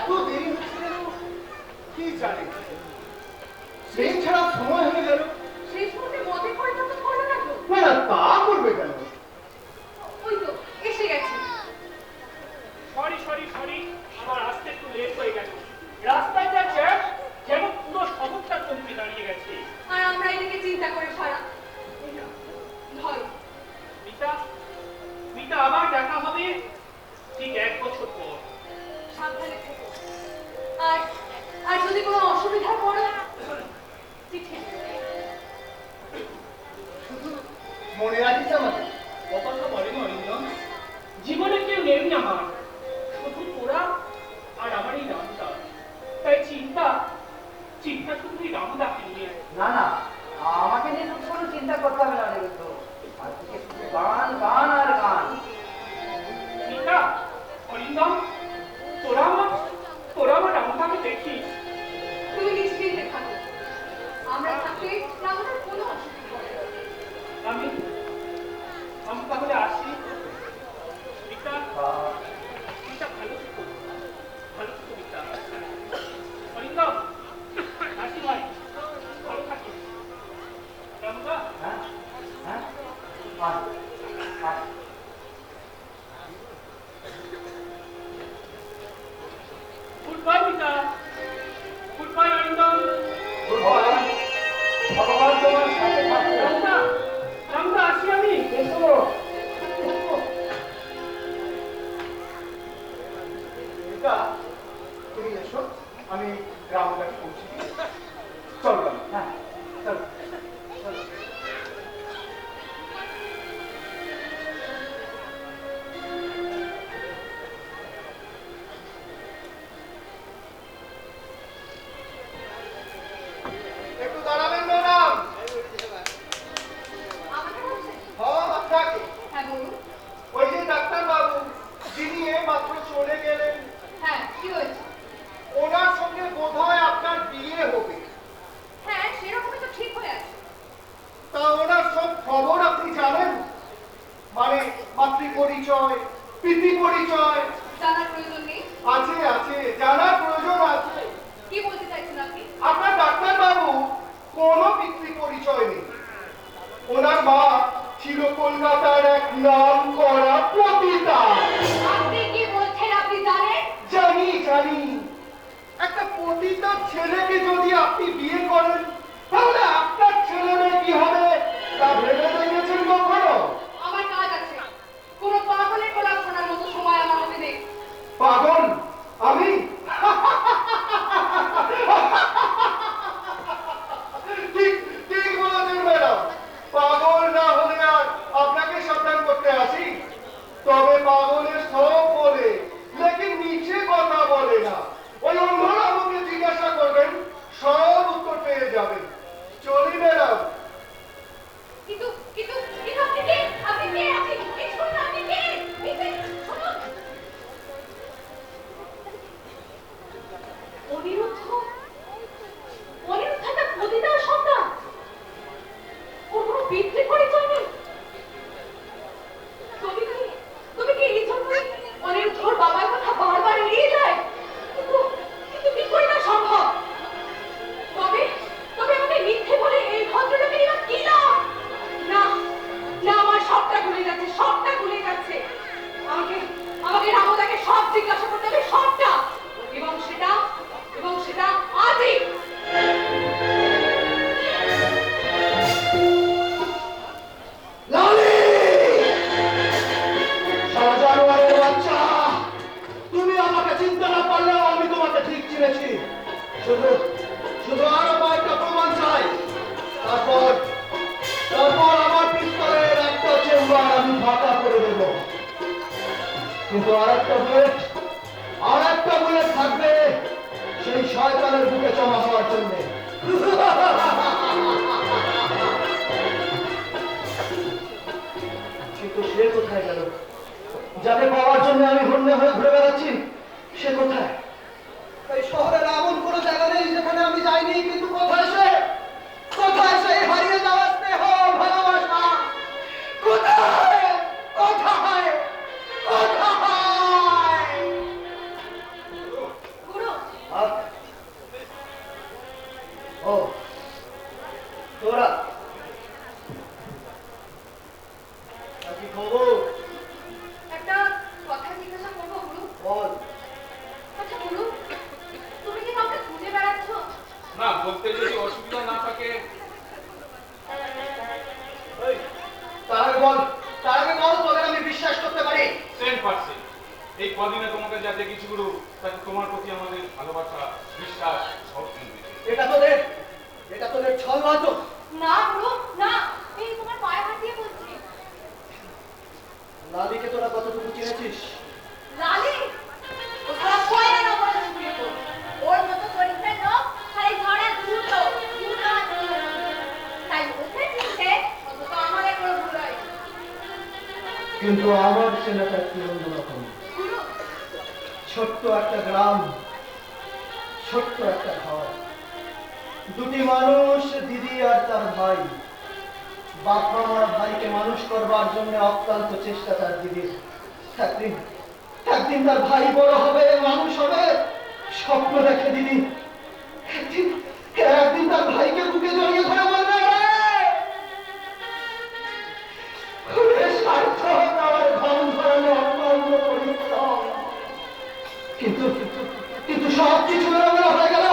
এত দেরি হচ্ছে কেন কি জানি, ট্রেন ছাড়া সময় হয়ে গেল। শেষ মুহূর্তে মদের পরিবর্তন করলো না তো? না না, তা করবে কেন? ওই তো এসে গেছে। সরি সরি সরি, আমার আসতে একটু লেট হয়ে গেল। রাস্তায় যা জ্যাম, যেন পুরো শহরটা থমকে দাঁড়িয়ে গেছে। আর আমরা এদিকে চিন্তা করে সারা ভয়। মিতা, মিতা আবার দেখা হবে ঠিক 1 বছর পর। সাবধানে থেকো। আর আর যদি কোনো অসুবিধা পড়ে চিঠি দেবে। শুধু মনে রাখিস আমাকে। কথা বলেন অরিন্দম, জীবনে কেউ নেই আমার, শুধু তোরা আর আমার এই রামদা। তাই চিন্তা চিন্তা শুধু এই রামদাকে নিয়ে। না না, আমাকে নিয়ে তো কোনো চিন্তা করতে হবে না অনিরুদ্ধ। আজকে শুধু গান গান আর গান। মিতা, অরিন্দম, তোরা আমার রামদাকে দেখিস। তুমি নিশ্চিন্তে থাকো, আমরা থাকলে আমাদের কোনো অসুবিধা হবে না। আমি তাহলে আসি। মিতা, মিতা ভালো থেকো, ভালো থেকো মিতা। অরিন্দম, আসি ভাই, ভালো থাকিস। রামদা, হ্যাঁ হ্যাঁ, আয়, আয়। Good bye Mita, good bye Arindam. ভগবান ভগবান তোমার সাথে থাকবে। রামদা, রামদা আসি আমি। এসো। মিতা, তুমি এসো, আমি গ্রামের কাছে পৌঁছে দিই। চল রাম। হ্যাঁ চল চল। একটু দাঁড়াবেন ম্যাডাম? আমাকে বলছেন? হ্যাঁ, আপনাকে। হ্যাঁ বলুন। ওই যে ডাক্তার বাবু যিনি মাত্র চলে গেলেন, হ্যাঁ কি হয়েছে? ওনার সঙ্গে বোধহয় আপনার বিয়ে হবে। হ্যাঁ সেরকমই তো ঠিক হয়ে আছে। তা ওনার সব খবর আপনি জানেন? মানে মাতৃ পরিচয়, পিতৃ পরিচয়? জানার প্রয়োজন নেই। আছে আছে, জানার প্রয়োজন আছে। কি বলতে চাইছেন আপনি? আপনার ডাক্তার বাবু কোনো পিতৃ পরিচয় নেই। ওনার মা ছিল কলকাতার এক নাম করা পতিতা। আপনি কি বলছেন আপনি জানেন? জানি জানি, একটা পতিতার ছেলেকে যদি আপনি বিয়ে করেন তাহলে আপনার ছেলে মেয়ে কি হবে তা ভেবে দেখেছেন কখনো? আমার কাজ আছে, কোনো পাগলের গোলাপ শোনার মতো সময় আমার হাতে নেই। পাগল আমি? ঠিক ঠিক বলেছেন ম্যাডাম। পাগল না হলে আর আপনাকে সাবধান করতে আসি। তবে পাগলের সব বলে, লেকিন নিচে কথা বলে না। ওই অন্যরা আমাকে জিজ্ঞাসা করবেন, সব উত্তর পেয়ে যাবেন। চলি ম্যাডাম। কিন্তু কিন্তু কিন্তু আপনি কে? আপনি কে? আপনি এই শুনুন, আপনি কে? এই যে, শুনুন। অনিরুদ্ধ, অনিরুদ্ধ একটা পতিতার সন্তান। ওর কোনো পিতৃ পরিচয় নেই। তুমি কি এই জন্যই অনিরুদ্ধর বাবার কথা বারবার এড়িয়ে যায়? কিন্তু কিন্তু কি করে তা সম্ভব? তবে তবে আমাকে মিথ্যে বলে এই ভদ্রলোকের এবার কি লাভ? না না, আমার সবটা ভুলে যাচ্ছে, সবটা ভুলে যাচ্ছে। আমাকে আমাকে রামদাকে সব জিজ্ঞাসা করতে হবে, সবটা। এবং সেটা আজই। লালি! শাহজাহানের বাচ্চা! তুমি আমাকে চিনতে না পারলেও আমি তোমাকে ঠিক চিনেছি। শুধু শুধু আরো কয়েকটা প্রমাণ চাই। তারপর আমার পিস্তলের একটা চেম্বার আমি ফাঁকা করে দেব। কিন্তু আর একটা বুলেট থাকবে সেই শয়তানের বুকে জমা হওয়ার জন্য। কিন্তু সে কোথায় গেল? যাকে পাওয়ার জন্য আমি হন্য হয়ে ঘুরে বেড়াচ্ছি, সে কোথায়? এই শহরের এমন কোনো জায়গা নেই যেখানে আমি যাইনি, কিন্তু কোথায় সে? কোথায় সেই হারিয়ে যাওয়া স্নেহ, ভালোবাসা? কোথায় কোথায় কোথায়? এই কদিনে তোমাকে যা দেখেছি গুরু, তাতে তোমার প্রতি আমাদের ভালোবাসা, বিশ্বাস সব কিন্তু। এটা তোদের ছল নাটক। না গুরু না, এই তোমার পায়ে হাত দিয়ে বলছি। লালিকে তোরা কতটুকু চিনেছিস? লালি ওরা কয়না না বলে শুনিয়ে তো ওর মতো পরীক্ষার লোক খালি ধরে দুটো হাত দিয়ে তাই ওকে চিনতে অন্তত আমাদের কোনো ভুল হয়। কিন্তু আমার চেনাটা একটু অন্যরকম। গুরু ছোট্ট একটা গ্রাম, ছোট্ট একটা ঘর, দুটি মানুষ, দিদি আর তার ভাই। বাপ মার ভাইকে মানুষ করবার জন্য অক্লান্ত চেষ্টা তার দিদির। একদিন একদিন তার ভাই বড় হবে, মানুষ হবে, স্বপ্ন দেখে দিদি। একদিন একদিন তার ভাইকে বুকে জড়িয়ে ধরে বলবে, "ওরে সার্থক আমার ঘাম ধরানো অক্লান্ত পরিশ্রম।" কিন্তু কিন্তু সব কিছু এলোমেলো হয়ে গেল।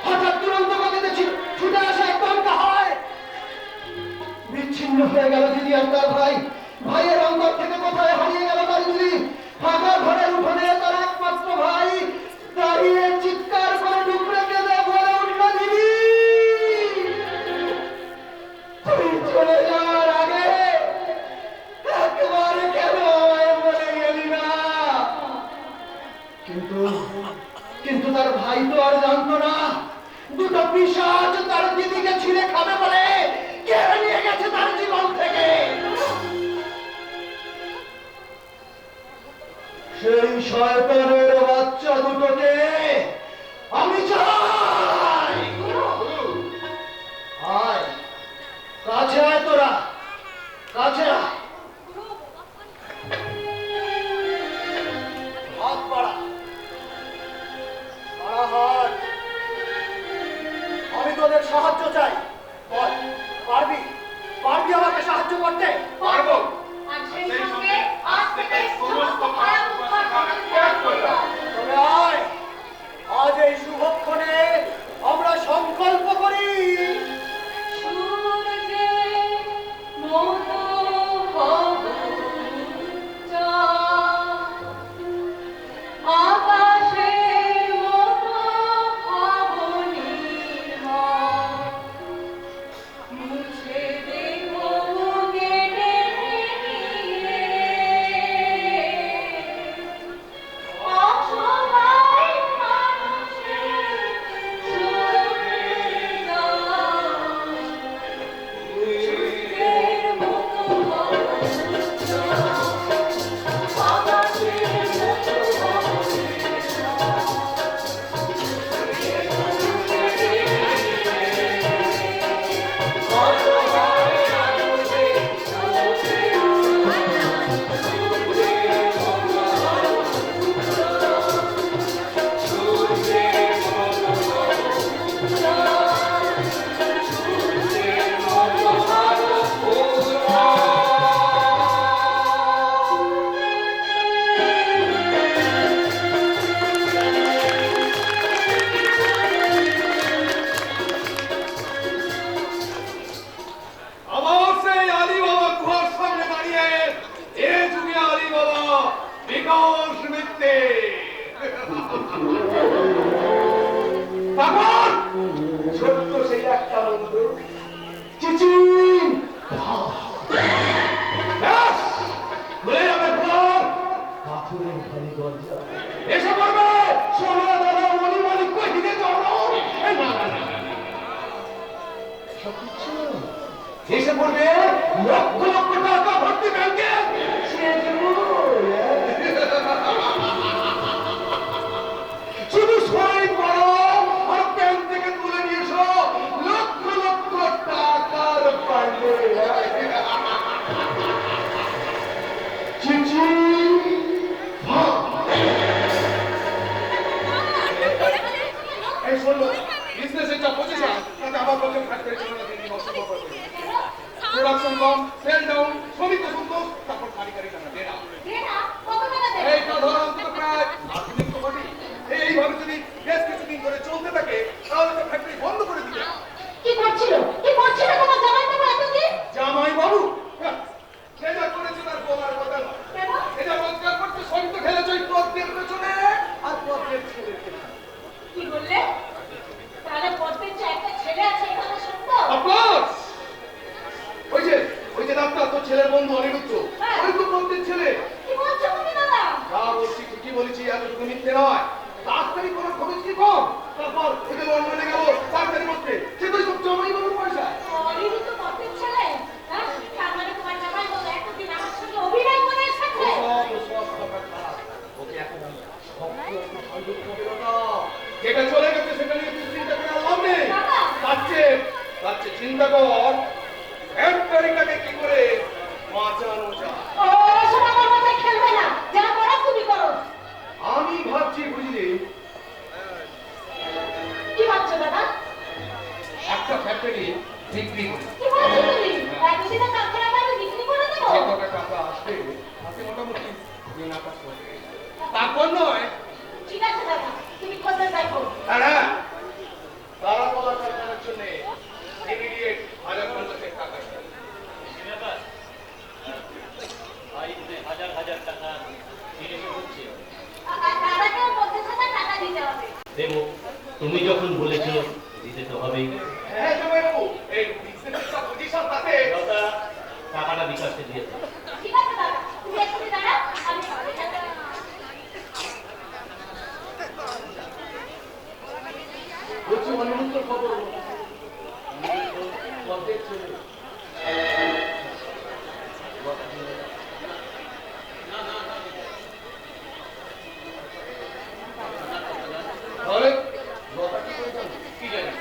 হঠাৎ দুরন্ত গতিতে ছুটে আসা একদম হয়, বিচ্ছিন্ন হয়ে গেল দিদি আর তার ভাই। ভাইয়ের অন্তর থেকে কোথায় হারিয়ে গেল তার দিদি। ফাঁকা ঘরের উঠোনে তার একমাত্র ভাই দাঁড়িয়ে চিৎকার করে ডুকরে কেঁদে বলে উঠল, দিদি তুই চলে যাওয়ার আগে একবার কেন আমায় বলে গেলি না? কিন্তু কিন্তু তার ভাই তো আর জানতো না দুটো পিশাচ তার দিদিকে ছিঁড়ে খাবে বলে কেড়ে নিয়ে গেছে তার জীবন থেকে। সেই শয়তানের বাচ্চা দুটোকে আমি চাই। আয় কাছে আয়, তোরা কাছে আয়। হাত বাড়া, হাত। আমি তোদের সাহায্য চাই। বল, পারবি পারবি আমাকে সাহায্য করতে? পারবো। আর সেই সঙ্গে আজ থেকে সমস্ত ভয়াবহ ঘটনা ত্যাগ করলাম। তবে আয়, আজ এই শুভক্ষণে আমরা সংকল্প করি। সূর্যের মতো হব চাঁদ, আকাশের মতো হব নীলিমা, মুছে দেব কেটে নিয়ে অসহায় মানুষের চোখের জল। সূর্যের মতো হব চাঁদ, আকাশের মতো হব আমার সেই আলী বাবা গুহার সামনে দাঁড়িয়ে এ যুগে আলী বাবা বিকাশ মিথ্যে। পাগল! ছোট্ট সেই একটা বন্ধু চিচি ব্যাস! ভুলে যাবে ভুল। পাথরের ভারী দরজা এসে পড়বে সোনা দাদা মনি মালিক কহিলে চলো। সবকিছু এসে পড়বে লক্ষ লক্ষ টাকা ভর্তি ব্যাংকে। শুধু সই করো আর ব্যাংক থেকে তুলে নিয়ে এসো লক্ষ লক্ষ টাকার পাইলে। চিচি এই শোনো, বিজনেসের যা পজিশন তাতে আমার পক্ষে ফ্যাক্টরি চালানো দিন অসম্ভব হয়ে পড়েছে। প্রোডাকশন কম, সেল ডাউন, শ্রমিক অসন্তোষ, তারপর কারিগরি টাকা দেনা। দেনা কত টাকা দেবে? এইটা ধরো অন্তত প্রায় আধুনিক তো বটেই। এইভাবে যদি বেশ কিছুদিন ধরে চলতে থাকে তাহলে তো ফ্যাক্টরি বন্ধ করে দিবে। কি করছিল তোমার জামাই বাবু এতদিন? জামাই বাবু সে যা করেছে তার বলার কথা নয়। কেন? সে যা রোজগার করছে সব তো খেলে চৈত্র বলেছি এতটুকু মিথ্যে নয়। তাড়াতাড়ি কোনো খবর কি কম, তারপর ওকে লন্ডনে গেল তাড়াতাড়ি করতে, সে তো সব জমাই বাবুর পয়সা। অনেরই তো মতের ছেলে, হ্যাঁ? তার মানে তোমার জামাই বলে এতদিন আমার সঙ্গে অভিনয় করে এসেছে। ওকে এখন যেটা চলে গেছে সেটা নিয়ে তুই চিন্তা করে লাভ নেই। বাবা! তার চিন্তা কর এক তারিখটাকে কি করে বাঁচানো যায়। ও সব আমার মাথায় খেলবে না, যা করো তুমি করো। আমি ভাবছি বুঝলি কি ভাবছো দাদা? একটা ফ্যাক্টরি বিক্রি করি, কি বলছো তুমি? এতদিনে কারখানাটা আমি বিক্রি করে দেবো? যে কটা টাকা আসবে তাতে মোটামুটি দিন আকাশ করে দেবে। তারপর নয় ঠিক আছে দাদা, তুমি খোঁজে দেখো। হ্যাঁ তারা বলা কারখানার জন্য ইমিডিয়েট 1050 টাকা চাই। হাজার টাকা জিনিসে হচ্ছে দাদাকেও 50,000 টাকা দিতে হবে। দেবো। তুমি যখন বলেছো দিতে তো হবেই। হ্যাঁ জমাইবাবু, এই বিজনেসটা পজিশন তাতে দাদা টাকাটা বিকাশে দিয়েছে। ঠিক আছে দাদা, তুমি এক্ষুনি দাঁড়াও, আমি সবাই সাথে বলছি অনিমন্ত্র খবর অর্ধেক ছেলে তাহলে লতা কি করে জানবে? কি জানি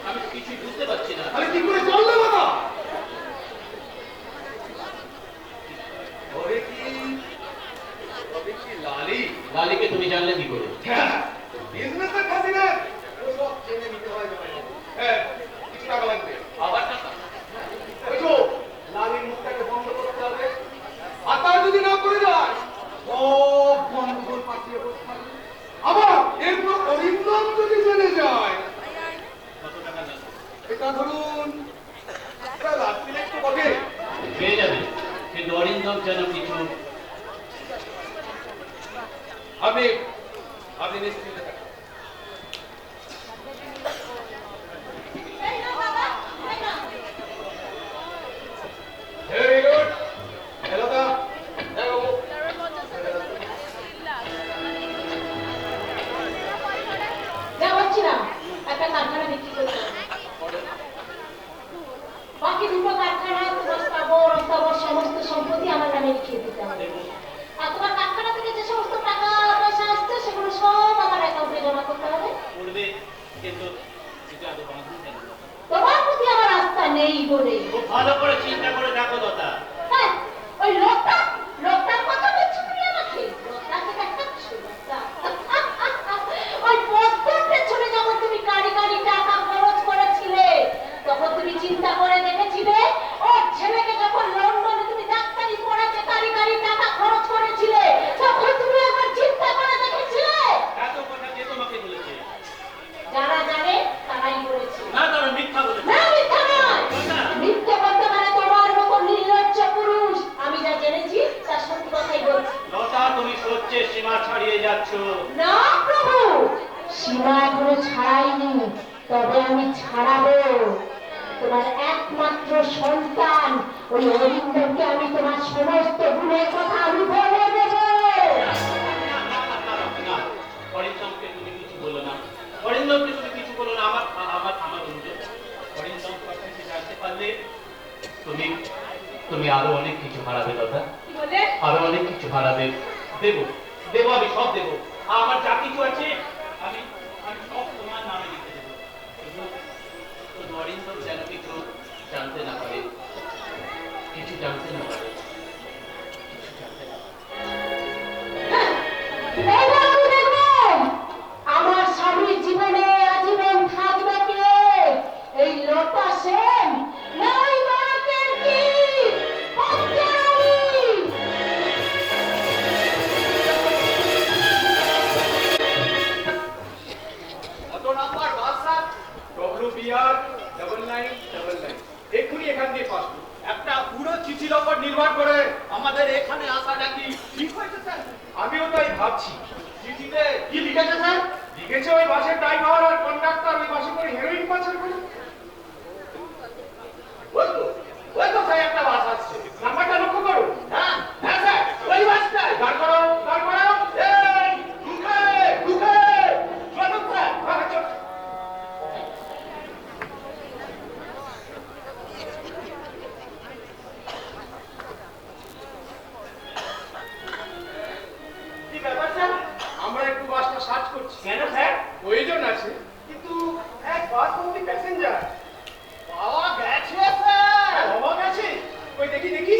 আমি তো কিছুই বুঝতে পারছি না। আরে কি করে জানলে বাবা? ওরে কি লালি লালিকে তুমি জানলে কি করে? বিজনেসের খাতিরে ও সব জেনে নিতে হয় জমাইবাবু। হ্যাঁ কিছু টাকা লাগবে। আবার টাকা? ওই তো লালির মুখটাকে বন্ধ করতে হবে, আর তা যদি না করে যায় সব বন্ধুর পাঠিয়ে বসে থাকবে। আবার এরপর অরিন্দম যদি জেনে যায় কত টাকা লাগবে? এটা ধরুন প্রায় লাখ তিনেক তো বটে। পেয়ে যাবে, কিন্তু অরিন্দম যেন কিছু আপনি নিশ্চিন্ত থাকুন। এই নাও বাবা, এই নাও। Very good. হ্যালো দা, হ্যালো যা বলছিলাম, একটা কারখানা বিক্রি করতে হবে। বাকি দুটো কারখানা তোমার স্থাবর সমস্ত সম্পত্তি আমার নামে লিখিয়ে দিতে হবে। আর তোমার কারখানা থেকে যে সমস্ত টাকা পয়সা আসছে সেগুলো সব আমার অ্যাকাউন্টে জমা করতে হবে। করবে, কিন্তু এটা আদৌ বাঁধুন কেন? তোমার প্রতি আমার আস্থা নেই বলে। খুব ভালো করে চিন্তা করে দেখো দাদা। হ্যাঁ, ওই লোকটার কথা বলছো তুমি আমাকে? লোকটাকে দেখাচ্ছো লোকটা? ওই পোস্টের পেছনে যখন তুমি কারি টাকা খরচ করেছিলে, তখন তুমি চিন্তা করে দেখেছিলে ওর ছেলেকে যখন লন্ডনে তুমি ডাক্তারি পড়াতে কারি টাকা খরচ করেছিলে, তখন তুমি একবার চিন্তা করে দেখেছিলে? এত কথা কে তোমাকে বলেছে? যারা জানে তারাই বলেছে। না তারা মিথ্যা বলেছে। না, মিথ্যা নয়। না। মিথ্যে বলতে পারে তোমার মতো নির্লজ্জ পুরুষ। আমি যা জেনেছি তার সত্যি কথাই বলছি। লতা, তুমি সহ্যের সীমা ছাড়িয়ে যাচ্ছ। না প্রভু, সীমা এখনো ছাড়াইনি, তবে আমি ছাড়াবো। তোমার একমাত্র সন্তান ওই অরিন্দমকে আমি তোমার সমস্ত গুণের কথা আমি বলে দেব। না, অরিন্দমকে তুমি কিছু বলো না। অরিন্দমকে তুমি কিছু বলো না। আমার অনুরোধ, অরিন্দম কথা জানতে পারলে তুমি আরো অনেক কিছু হারাবে দাদা। কি বলে? আরো অনেক কিছু হারাবে। দেবো, আমি সব দেবো। আমার যা কিছু আছে আমি সব তোমার নামে লিখে দেবো। শুধু অরিন্দম যেন কিছু জানতে না পারে, কিছু জানতে না পারে। এবার আমি দেখবো আমার স্বামীর জীবনে আজীবন থাকবে কে? এই লতা সেন না ওই মারাকের কি পদ্মারানী? অত নাম্বার বাসা WBR 9999 এক্ষুনি এখান দিয়ে পাস করুন। একটা পুরো চিঠির ওপর নির্ভর করে আমাদের এখানে আসাটা কি ঠিক হয়েছে স্যার? আমিও তাই ভাবছি। চিঠিতে কি লিখেছে স্যার? লিখেছে ওই বাসের ড্রাইভার আর কন্ডাক্টর ওই বাসে করে হেরোইন পাচার করে। ওই তো স্যার একটা বাস আসছে, নাম্বারটা লক্ষ্য করুন। হ্যাঁ হ্যাঁ স্যার, ওই বাসটাই। দাঁড় করো, দাঁড় করো। আমরা একটু বাসটা সার্চ করছি। কেন স্যার? প্রয়োজন আছে, কিন্তু এক বাস ভর্তি প্যাসেঞ্জার পাওয়া গেছে স্যার। পাওয়া গেছে? ওই দেখি দেখি।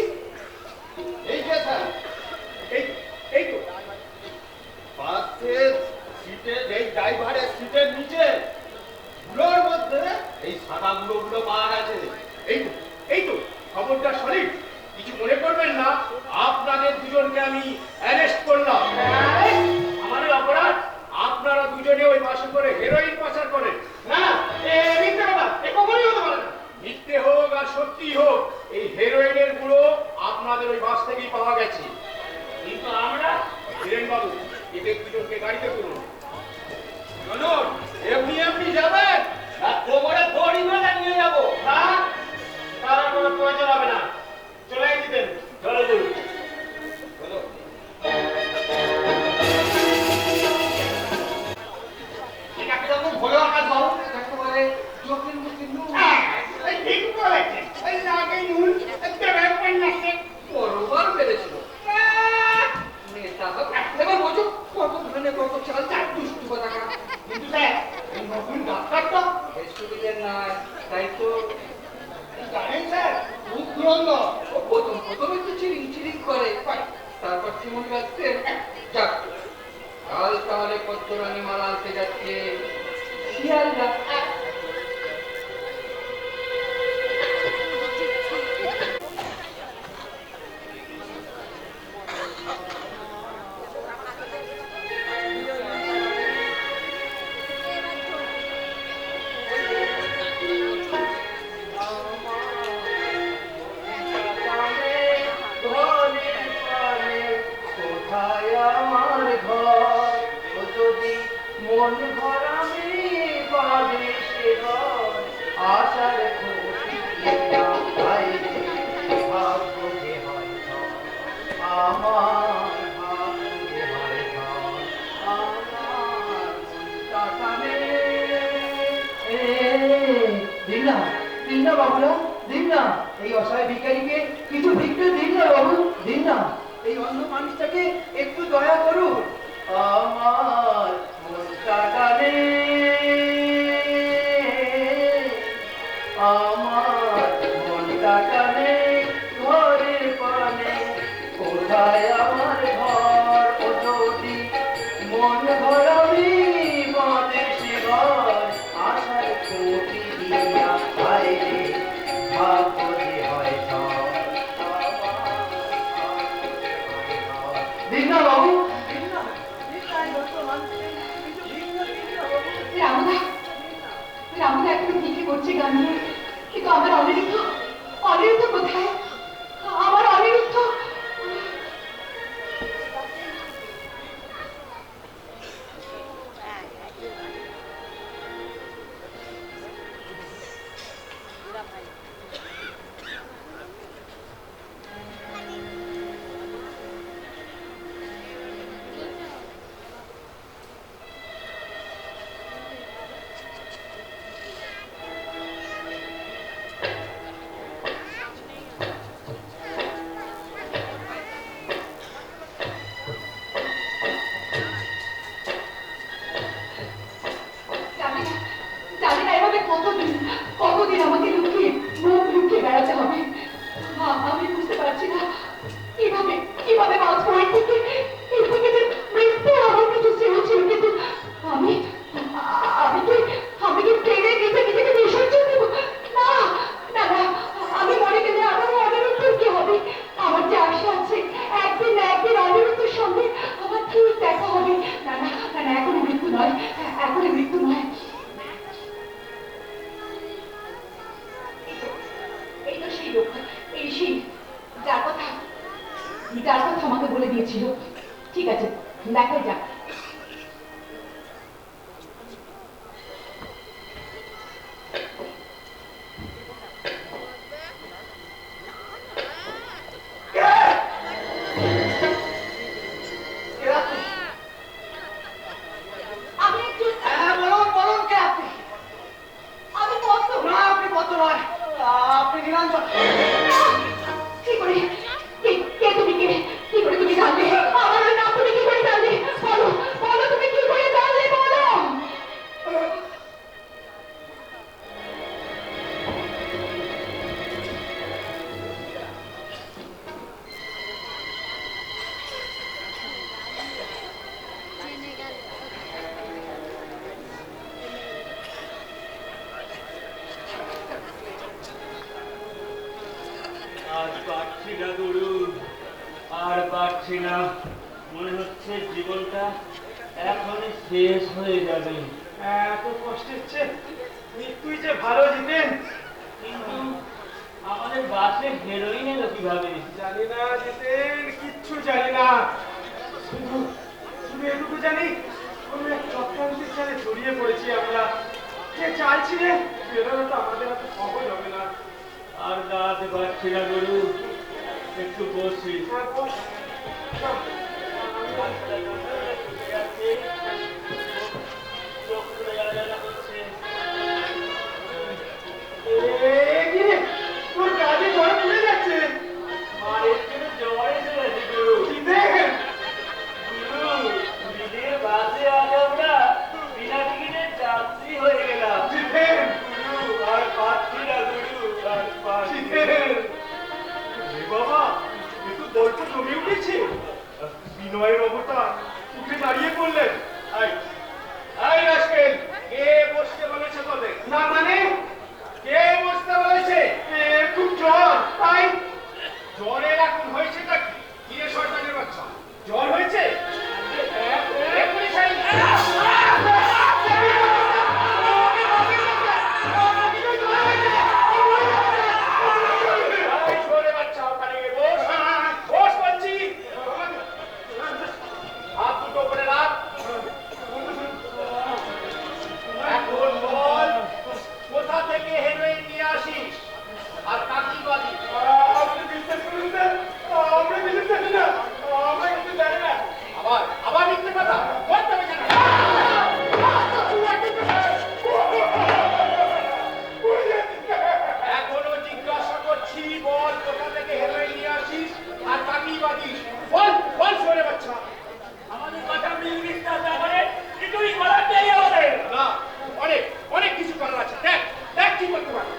এই যে স্যার, এই এই তো বাসের সিটের, এই ড্রাইভারের সিটের নিচে গুলোর মধ্যে এই সাদা গুলো পাওয়া গেছে। এই তো খবরটা সঠিক। কিছু মনে করবেন না, আপনাদের দুজনকে আমি অ্যারেস্ট করলাম। আমাদের অপরাধ? আপনারা দুজনে ওই বাসে করে হেরোইন পাচার করেন। না, মিথ্যে কথা, এ কখনোই হতে পারে না। মিথ্যে হোক আর সত্যি হোক, এই হেরোইনের গুঁড়ো আপনাদের ওই বাস থেকেই পাওয়া গেছে। কিন্তু আমরা ধীরেন বাবু, এদের দুজনকে গাড়িতে তুলুন। চলুন, এমনি এমনি যাবেন না কোমরে দড়ি বেঁধে নিয়ে যাবো। না, তার আর কোনো প্রয়োজন হবে না। চলে দিতেন। চলো বলুন। চলো। এটা কিরকম হলো আকাশ বাবু? একেবারে চোখের মুখে নুন। ঠিক বলেছেন। এই আগে নুন একটা ব্যাপার লাগছে। বড়বার বেড়েছিল। নেতা হোক, এবার বোঝো কত ধানে কত চাল, চার দুষ্টু কথাটা। কিন্তু স্যার, এই নতুন ডাক্তারটা বেশ সুবিধের নয়, তাই তো জানেন স্যার, খুব দুরন্ত। ও প্রথম একটু চিরিং করে, তারপর শিমুল গাছতে যাক। কাল তাহলে পদ্মরানী মালা আনতে যাচ্ছে, শিয়ালদা। কোথায় আমার ঘর, ও যদি মন ভরামে বাজে সে ঘর, আশার খুঁটি বাইরে ভাগ্য যে হয় ঘর, আমার ভাগ্য যে হয় ঘর, আমার টাকানে। দিন না, দিন না বাবুরা, দিন না, এই অসহায় ভিখারিকে কিছু ভিক্ষে দিন না বাবু, দিন না, এই অন্য মানুষটাকে একটু দয়া করুন। আমার মনটা টানে, আমার মনটা টানে ঘরের পানে, কোথায় আমার ঘর, ও যদি মন ভরাবি বাঁধে সে ঘর, আশার খুঁটি দিয়া বাইরে ভাগ্য যে হয় ঘর, দিন না বাবু, দিন না, দিন না, এই মতো মানুষকে কিছু ভিক্ষা দিন না বাবু। রামদা, রামদা এখনো ভিক্ষে করছে গান নিয়ে, কিন্তু আমার অনিরুদ্ধ, অনিরুদ্ধ কোথায়? আমার অনিরুদ্ধ। জানি না, জানি না এভাবে কতদিন আমাকে লুকিয়ে, মুখ লুকিয়ে বেড়াতে হবে। আমি বুঝতে পারছি না কিভাবে কিভাবে বাঁচবো এর থেকে যে মৃত্যু আমার কিছু ছিল, কিন্তু আমি আমি কি ট্রেনে গেছে নিজেকে বিসর্জন দেব? না না না, আমি মরে গেলে আমার অনিরুদ্ধের কি হবে? আমার যে আশা আছে একদিন না একদিন অনিরুদ্ধের সঙ্গে আমার ঠিক দেখা হবে। না না না না, এখনই মৃত্যু নয়, এখনই মৃত্যু নয়। এই তো সেই লোক, এই সেই যার কথা আমাকে বলে দিয়েছিল। ঠিক আছে, দেখাই যাক। আমি একটু বলুন কে আপনি? আমি পদ্ম। না, আপনি পদ্ম নয়, আপনি নিরঞ্জন। কি করে কে তুমি কে কি করে তুমি জানলে? আমার ওই নাম তুমি কি করে জানলে? বলো পারছি না, মনে হচ্ছে জীবনটা এখনই শেষ হয়ে যাবে। এত কষ্টের চেয়ে মৃত্যুই যে ভালো জিতেন। কিন্তু আমাদের বাসে হেরোইন এলো কিভাবে? জানি না জিতেন, কিচ্ছু জানি না। শুধু শুধু এটুকু জানি কোনো এক চক্রান্তের চালে জড়িয়ে পড়েছি আমরা। যে চাইছি রে বেরোনো তো আমাদের হাতে সহজ হবে না। আর দাঁড়াতে পারছি না গুরু, একটু বসি। হ্যাঁ, বস। চল। এ কি রে? তোর কাজে জ্বর তুলে যাচ্ছে। মায়ের জন্য জ্বর এসে গেছে গুরু। জিতেন, গুরু, নিজের বাসে আজ আমরা বিনা টিকিটের যাত্রী হয়ে গেলাম। জিতেন, গুরু, আর পাচ্ছি না গুরু, আর পাচ্ছি না। জিতেন। এ বাবা, এ তো গল্প জমে উঠেছে। বিনয়ের অবতার উঠে দাঁড়িয়ে পড়লেন। আই আই রাস্কেল, কে বসতে বলেছে তোদের? না মানে কে বসতে বলেছে? খুব জ্বর, তাই জ্বরের এখন হয়েছেটা কি? কি রে শয়তানের বাচ্চা, জ্বর হয়েছে? এক্ষুনি সারি। এই ছোড়ে বাচ্চা, ওখানে গিয়ে বস। বস বলছি। হাত দুটো উপরে রাখ। এখন বল, কোথা থেকে হেরোইন নিয়ে আসিস? আর কাকি বাদি? আপনি বিশ্বাস করুন না, আমরা বিশ্বাস করি না, আমরা কিছু জানি না। আবার আবার মিথ্যে কথা বলতে হবে কেন? এখনো জিজ্ঞাসা করছি, বল কোথা থেকে হেরোইন নিয়ে আসিস আর কাকি বাদিস? বল বল ছোড়ে বাচ্চা। আমাদের কথা মিল বিশ্বাস না করে কিছুই করার নেই আমাদের। না, অনেক অনেক কিছু করার আছে। দেখ দেখ কি করতে পারি।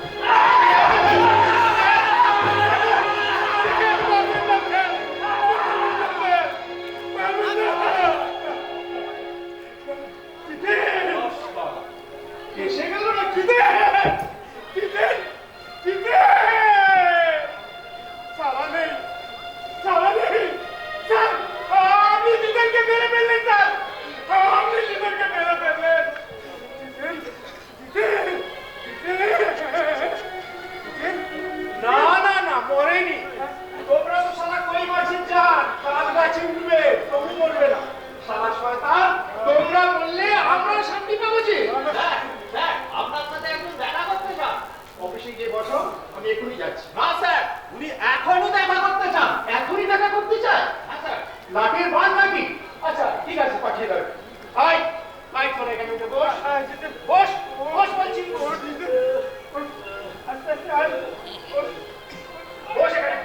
এসে গেল না কিতে কিতে কিতে সালা নেই, সালা নেই। স্যার, আপনি জিতেনকে মেরে ফেললেন স্যার, আপনি জিতেনকে মেরে ফেললেন। জিতেন, জিতেন, জিতেন। না না না, মরেনি। তোমরা তো সালা কই মাছের জান, কাল গাছে উঠবে তবু মরবে না। সালা শয়তান, তোমরা বললে আমরা শান্তি পাবো যে। স্যার, স্যার, আপনার সাথে একটু দেখা করতে চান। অফিসে গিয়ে বসো, আমি এখনই যাচ্ছি। না স্যার, উনি এখনই দেখা করতে চান। এখনই দেখা করতে চায়? হ্যাঁ স্যার। লাঠির বাঁধ নাকি? আচ্ছা ঠিক আছে, পাঠিয়ে দেবে। আয় আয়, তোরা এখানে উঠে বস। বস বস বলছি। আস্তে আস্তে আয়, বস। বস এখানে।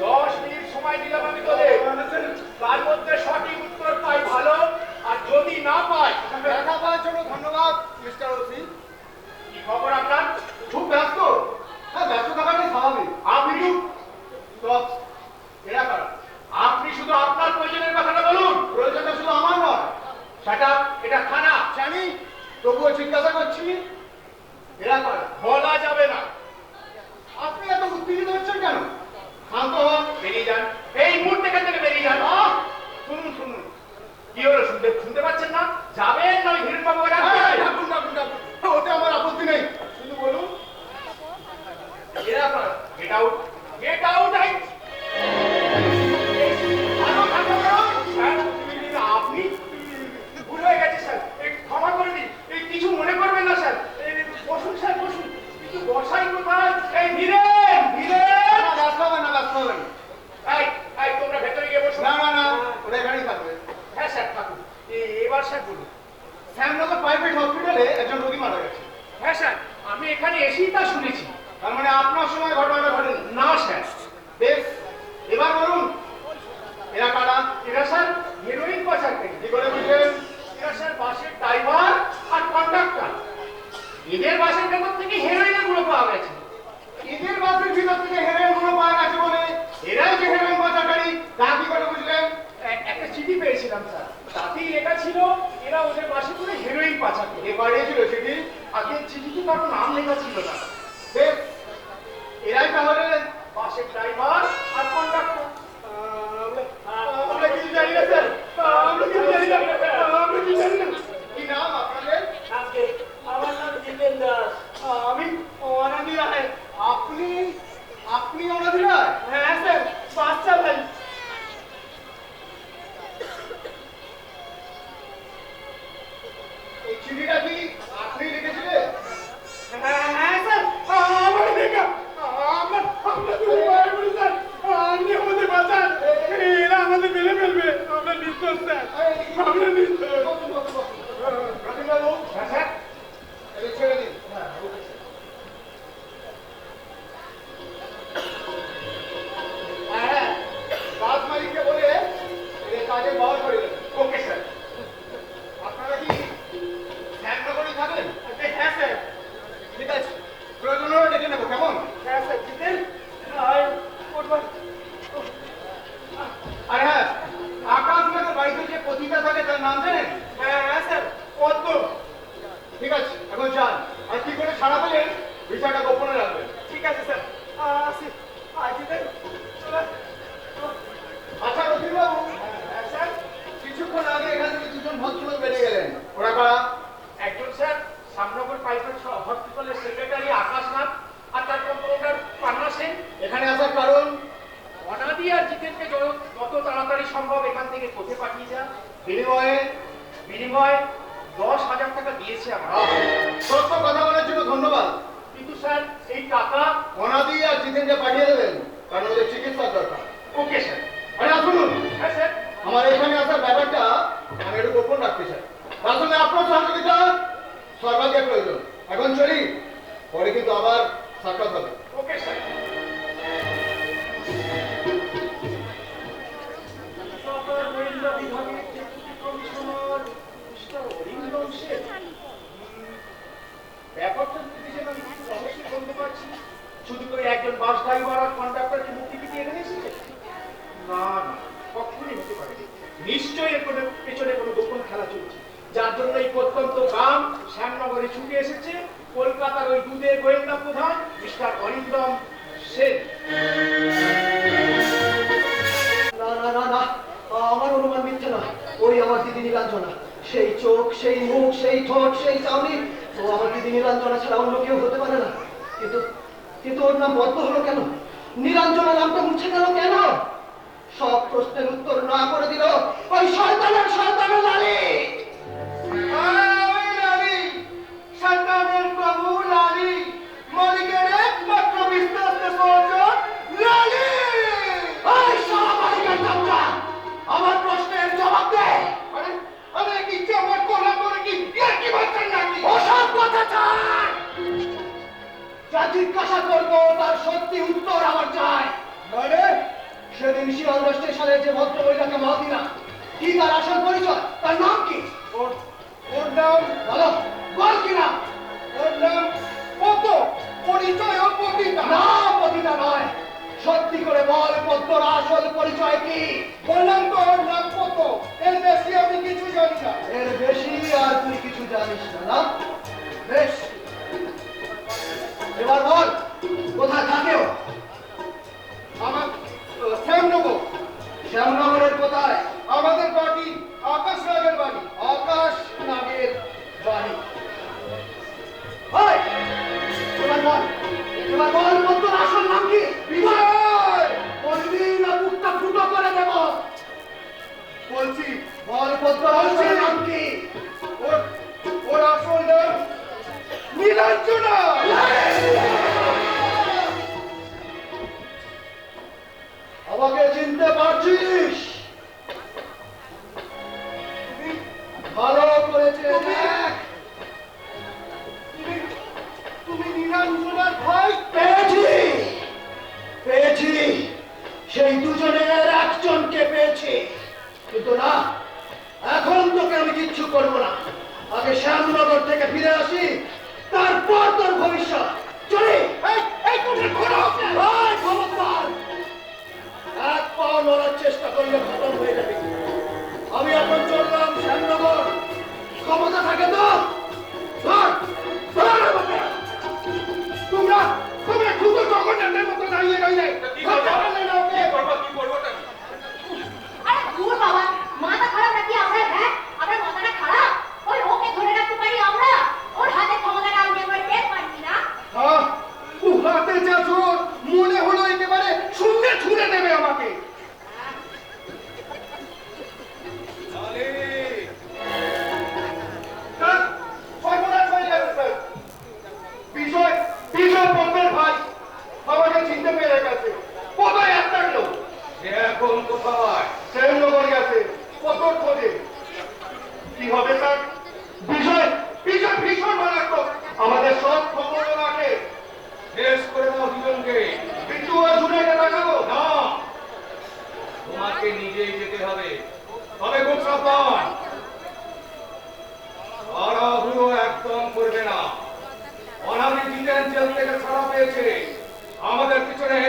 10 মিনিট সময় দিলাম আমি তোদের, তার মধ্যে সঠিক উত্তর পাই ভালো, আর যদি না পাই দেখা পাওয়ার জন্য ধন্যবাদ মিস্টার ওসি। কি খবর আপনার? খুব ব্যস্ত। হ্যাঁ, ব্যস্ত থাকাটাই স্বাভাবিক। আপনি তো এরা কারা? আপনি শুধু আপনার প্রয়োজনের কথাটা বলুন। প্রয়োজনটা শুধু আমার নয়। সেটা এটা থানা। জানি, তবুও জিজ্ঞাসা করছি, এরা কারা? বলা যাবে না। আপনি এত উত্তেজিত হচ্ছেন কেন? শান্ত হন। বেরিয়ে যান, এই মুহূর্তে এখান থেকে বেরিয়ে যান। শুনুন শুনুন, কি হলো শুনতে শুনতে পাচ্ছেন না? যাবেন না ওই হিরণবাবু হ্যাঁ, ডাকুন ডাকুন ডাকুন, ওতে আমার আপত্তি নেই। শুধু বলুন, এরা কারা? Get out, get out. আপনি ভুল হয়ে গেছে স্যার, ক্ষমা করে দিন। কিছু মনে করবেন না স্যার। বসুন স্যার, বসুন। কিন্তু বসাই কোথায়? এই ভিলেন ভিলেন। না, ব্যস্ত হবেন না, ব্যস্ত হবেন না। এই এই, তোমরা ভেতরে গিয়ে বসো। না না না, ওরা এখানেই থাকবে। হ্যাঁ স্যার, থাকুন। এবার স্যার বলুন। শ্যামনগর প্রাইভেট হসপিটালে একজন রোগী মারা গেছে। হ্যাঁ স্যার, আমি এখানে এসেই তা শুনেছি। তার মানে আপনার সময় ঘটনাটা ঘটেনি? না স্যার। বেশ, এবার বলুন, এরা কারা? এরা স্যার হেরোইন পাচারকারী। কি করে বুঝলেন? এরা স্যার বাসের ড্রাইভার আর কন্ডাক্টর। এদের বাসের ভেতর থেকে হেরোইনের গুলো পাওয়া গেছে। এদের বাসের ভিতর থেকে হেরোইন গুলো পাওয়া গেছে বলে এরাই যে হেরোইন পাচারকারী, তা কি করে বুঝলেন? একটা চিঠি পেয়েছিলাম স্যার, তাতেই লেখা ছিল এরা ওদের বাসে করে হেরোইন পাচার করে। এ বাড়িয়েছিল চিঠি? আগের চিঠিতে কারো নাম লেখা ছিল না। বেশ, এরাই তাহলে বাসের ড্রাইভার আর চিঠিটা কি আপনি লিখেছিলেন? হ্যাঁ স্যার, আমার লেখা। আমরা দুই ভাই বোন স্যার, আপনি আমাদের বাঁচান। এরা আমাদের মেরে ফেলবে। আমরা নির্দোষ স্যার, আমরা নির্দোষ। বসুন, বসুন, বসুন। রবীন্দ্রবাবু, হ্যাঁ স্যার। এদের ছেড়ে দিন। হ্যাঁ, রাজ মালিককে বলে এদের কাজে বহাল করে দেবেন। Okay sir. আপনারা কি শ্যামনগরেই থাকেন? হ্যাঁ স্যার। ঠিক আছে, প্রয়োজন হলে ডেকে নেবো, কেমন? হ্যাঁ স্যার, জিতেন। আর কোটবার। আর হ্যাঁ, আকাশনগর বাড়িতে যে পতিতা থাকে তার নাম জানেন? হ্যাঁ স্যার, পদ্ম। ঠিক আছে, এখন যান। আর কি করে ছাড়া পেলেন বিষয়টা গোপনে রাখবেন। ঠিক আছে স্যার, আসি। জিতেন। আচ্ছা রফিকবাবু, হ্যাঁ স্যার। কিছুক্ষণ আগে এখান থেকে দুজন ভদ্রলোক বেরিয়ে গেলেন, ওরা কারা? একজন স্যার শ্যামনগর প্রাইভেট হসপিটালের সেক্রেটারি আকাশনাথ, আর তার কম্পাউন্ডার পান্না সেন। এখানে আসার কারণ? অনাদি আর জিতেনকে যত তাড়াতাড়ি সম্ভব এখান থেকে কোথায় পাঠিয়ে যান। বিনিময়ে বিনিময়ে 10,000 টাকা দিয়েছে আমার। সত্য কথা বলার জন্য ধন্যবাদ। কিন্তু স্যার এই টাকা। অনাদি আর জিতেনকে পাঠিয়ে দেবেন, কারণ ওদের চিকিৎসার দরকার। Okay sir. আরে আসুন, হ্যাঁ স্যার। আমার এখানে আসার ব্যাপারটা আমি একটু গোপন রাখতে চাই। তার সঙ্গে আপনার সহযোগিতা সর্বাধিক প্রয়োজন। এখন চলি, পরে কিন্তু আবার সাক্ষাৎ হবে। Okay sir. সরকার গোয়েন্দা বিভাগের deputy commissioner mister Arindam Sen. ব্যাপারটা যদি যেন আমি কিছু অবশ্যই বলতে পারছি, শুধু করে একজন বাস ড্রাইভার আর কন্ডাক্টরকে মুক্তি দিতে এখানে এসেছে? না না, কখনই হতে পারে না। নিশ্চয়ই এর কোনো পেছনে কোনো গোপন খেলা চলছে, যার জন্য এই প্রত্যন্ত গ্রাম শ্যামনগরে ছুটে এসেছে কলকাতার ওই দুধের গোয়েন্দা প্রধান মিস্টার অরিন্দম সেন। না না না না, আমার অনুমান মিথ্যে নয়। ওই আমার দিদি নীলাঞ্জনা, সেই চোখ, সেই মুখ, সেই ঠোঁট, সেই চাউনি, ও আমার দিদি নীলাঞ্জনা ছাড়া অন্য কেউ হতে পারে না। কিন্তু কিন্তু ওর নাম বদ্ধ হলো কেন? নীলাঞ্জনা নামটা মুছে গেল কেন? সব প্রশ্নের উত্তর না করে দিল ওই শয়তানের লালি। ওই লালি, সন্তানের প্রভু লালি, মালিকের একমাত্র বিশ্বস্ত সহচর লালি। ওই শালা মালিকের চামচা, আমার প্রশ্নের জবাব দে। আরে আরে কি চামার কোলা করে কি ইয়ার কি বাচ্চা নাকি? ওসব কথা চাই। যা জিজ্ঞাসা করবো তার সত্যি উত্তর আমার চাই। মানে সেদিন শিয়ালদা স্টেশনে যে ভদ্র মহিলাকে মাল দিলাম, কি তার আসল পরিচয়? তার নাম কি? ওর নাম বলো, বল কি নাম? ওর নাম কত? পরিচয় ও পতিতা? না, পতিতা নয়। সত্যি করে বল, পদ্মর আসল পরিচয় কি? বললাম তো ওর নাম কত, এর বেশি আমি কিছু জানি না। এর বেশি আর তুই কিছু জানিস না, না? বেশ, এবার বল, কোথায় থাকে ও? আমার শ্যামনগর। শ্যামনগরের কোথায়? আমাদের বাড়ি আকাশ রাগের বাড়ি। আকাশ নাগের বাড়ি। ওই, এবার বল পদ্মর আসল নাম কি? বিজয়! বলবি না মুখটা ফুটো করে দেব? বলছি, বল পদ্মর আসল নাম কি? ওর আসল নাম নীলাঞ্জনা। আমাকে চিনতে পারছিস? ভালো করেছে দেখ। তুমি নীলাঞ্জনার ভাই? পেয়েছি, সেই দুজনের একজনকে পেয়েছি। কিন্তু না, এখন তোকে আমি কিচ্ছু করবো না। আগে শ্যামনগর থেকে ফিরে আসি, তারপর তোর ভবিষ্যৎ। চলে খবরদার, এক পাও নড়ার চেষ্টা করলে খতম হয়ে যাবে। আমি এখন চললাম শ্যামনগর। ক্ষমতা থাকে তো ধর, ধর আমাকে। তোমরা শুধু জগন্নাথের মতো দাঁড়িয়ে রইলে। আরে দূর বাবা, মাথা খারাপ নাকি আমরা? হ্যাঁ, আমার মাথাটা খারাপ। ওই ওকে ধরে রাখতে পারি আমরা? ওর হাতে ক্ষমতাটা আমি একবার টের পাচ্ছি না। হাতে যা জোর, মনে হলো একেবারে শূন্যে ছুঁড়ে দেবে আমাকে। সাবধান, তাড়াহুড়ো একদম করবে না। অনামি জিতেন জেল থেকে ছাড়া পেয়েছে, আমাদের পিছনে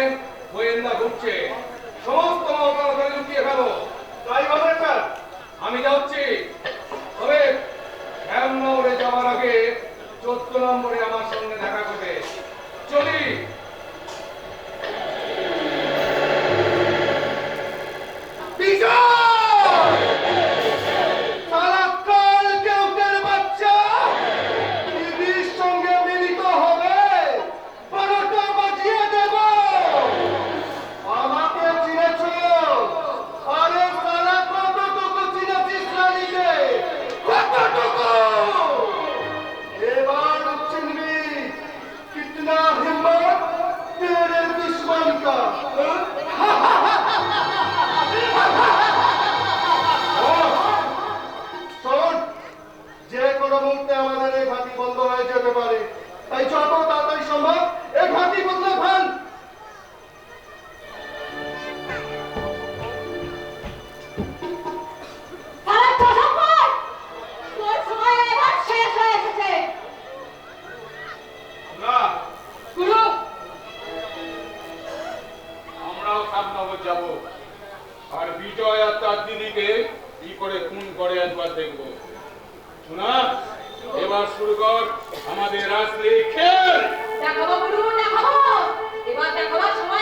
গোয়েন্দা ঘুরছে, সমস্ত মামলা লুকিয়ে ফেলো। তাই হবে স্যার। আমি যাচ্ছি, তবে শ্যামনগরে যাওয়ার আগে 14 নম্বরে আমার সঙ্গে দেখা করবে। চলি। সারাক্ষণ কেউটের বাচ্চা দিদির সঙ্গে মিলিত হবে, বারোটা বাজিয়ে দেব। আমাকে চিনেছ? আরে সারা কতটুকু চিনেছিস রানীকে? কতটুকু? এবার চিনবি কিতনা হিম্মত তেরে দুশ্মন কা। শোন, যে কোনো মুহূর্তে আমাদের এই ঘাঁটি বন্ধ হয়ে যেতে পারে, তাই যত তাড়াতাড়ি সম্ভব এই ঘাঁটি বদলে ফেল। সারা প্রথমবার তোর সময় এবার শেষ হয়ে এসেছে। না, গুরু, আমরাও শ্যামনগর যাব, আর বিজয় আর তার দিদিকে কি করে খুন করে একবার দেখবো। শোনা, এবার শুরু কর আমাদের রাজনীতি খেল। দেখাবো গুরু, দেখাবো। এবার দেখাবার সময়